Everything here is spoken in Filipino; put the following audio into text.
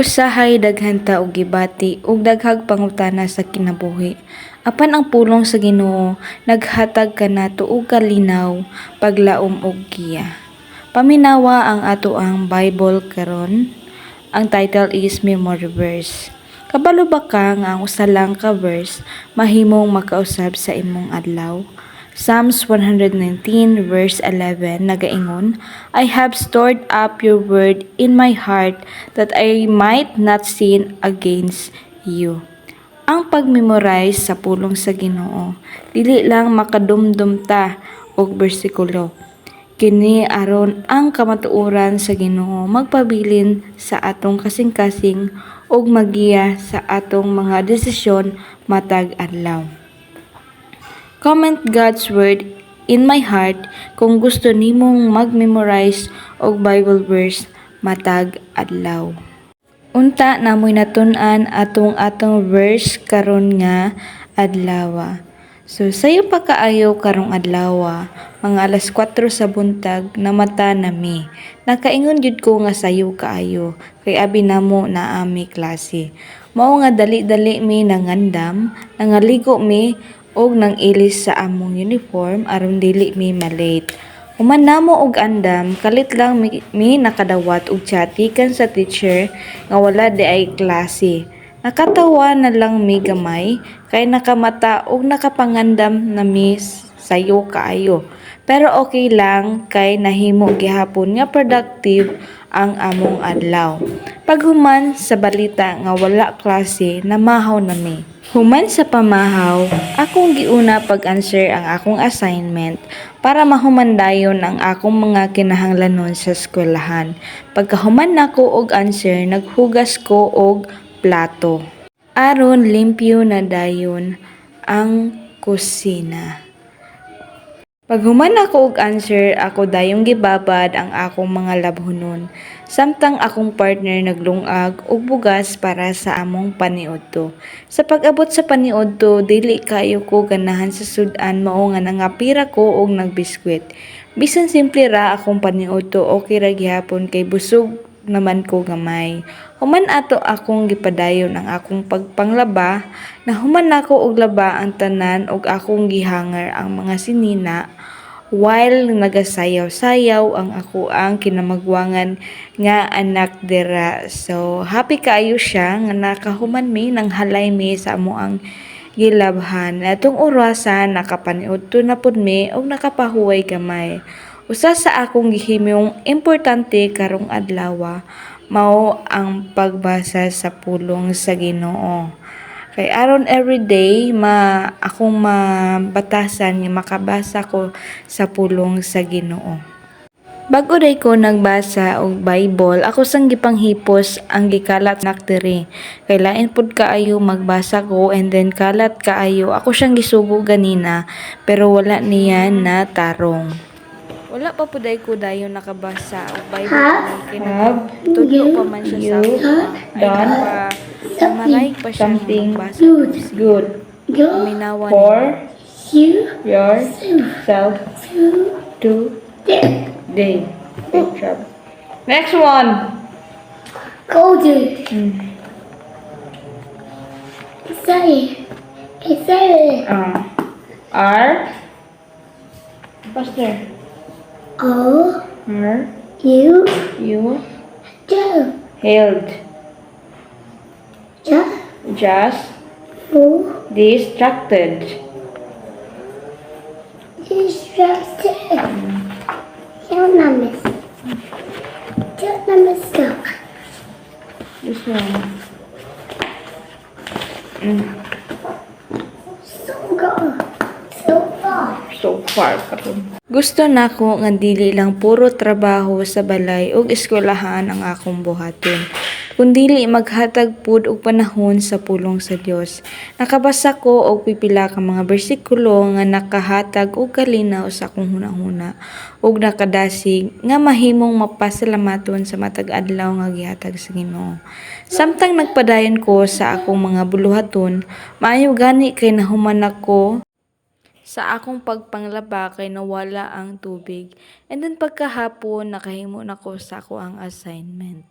Usahay daghan ta og gibati ug daghag pangutana sa kinabuhi. Apan ang pulong sa Ginoo naghatag kanato og kalinaw, paglaom ug giya. Paminawa ang ato ang Bible karon. Ang title is Memory Verse. Kabalo ba ka nga ang usa lang ka verse mahimong makausab sa imong adlaw? Psalms 119 verse 11 nagaingon, I have stored up your word in my heart that I might not sin against you. Ang pagmemorize sa pulong sa Ginoo, dili lang makadumdum ta og bersikulo. Kini aron ang kamatuoran sa Ginoo magpabilin sa atong kasing-kasing ug magiya sa atong mga desisyon matag adlaw. Comment God's word in my heart kung gusto nimong mag-memorize og Bible verse matag adlaw. Unta namoy natun-an atong verse karon nga adlaw. So sayo pa kaayo karong adlaw, mga alas 4 sa buntag namata nami. Nakaingon jud ko nga sayo kaayo kay abi namo na ami klase. Mao nga dali-dali mi nangandam, nangaligo mi og nang ilis sa among uniform aron dili mi malate. Human namo og andam, kalit lang mi nakadawat og chatikan sa teacher nga wala di ay klase. Nakatawa na lang mi gamay kay nakamata og nakapangandam na mi sayo kaayo. Pero okay lang kay nahimo gihapon nga productive ang among adlaw. Paghuman sa balita nga wala klase, namahaw na mi. Human sa pamahaw, akong giuna pag-answer ang akong assignment para mahumandayon ang akong mga kinahanglanon sa eskwelahan. Pagkahuman nako og answer, naghugas ko og plato. Aron limpyo na dayon ang kusina. Paghuman ako og answer, ako dayong gibabad ang akong mga labhonon. Samtang akong partner naglungag og bugas para sa among paniudto. Sa pag-abot sa paniudto, dili kayo ko ganahan sa sudan mao nga nangapira ko og nagbiskwit. Bisan simple ra akong paniudto, okay ra gihapon kay busog naman ko gamay. Human ato akong gipadayon ang akong pagpanglaba, nahuman nako og laba ang tanan og akong gihanger ang mga sinina while nagasayaw-sayaw ang ako ang kinamagwangan nga anak dira. So happy kaayo siya nga nakahuman mi nang halay mi sa amo ang gilabhan. Atong orasan nakapaniudto na pud mi og nakapahuway gamay. Usa sa akong gihimong importante karong adlaw mao ang pagbasa sa pulong sa Ginoo. Kay aron everyday akong mabatasan nga makabasa ko sa pulong sa Ginoo. Bag-o day ko nagbasa og Bible, ako sang gipanghipos ang gikalat naktiri. Kay lain pud kaayo magbasa ko and then kalat kaayo. Ako siyang gisugo ganina pero wala niya na tarong. Wala pa po ko dayon nakabasa o Bible tudlo pa man siya sa maray pa siya magbasa. Good. Minawan For yourself today. Good job. Next one. Golden. Say. R. Faster. O. R. U. You. Do. Held. Just. Who. Distracted. Distracted. Your numbers. Stop. This one. So far karon. Gusto nako nga dili lang puro trabaho sa balay ug eskwelahan ang akong buhaton, kundili maghatag pud og panahon sa pulong sa Dios. Nakabasa ko og pipila ka mga bersikulo nga nakahatag og kalinaw sa akong hunahuna ug nakadasig nga mahimong mapasalamaton sa matag adlaw nga gihatag sa Ginoo. Samtang nagpadayon ko sa akong mga buluhaton, maayo gani kay nahuman ako sa akong pagpanglaba kay nawala ang tubig. And then pagkahapon nakahimo nako sa ako ang assignment.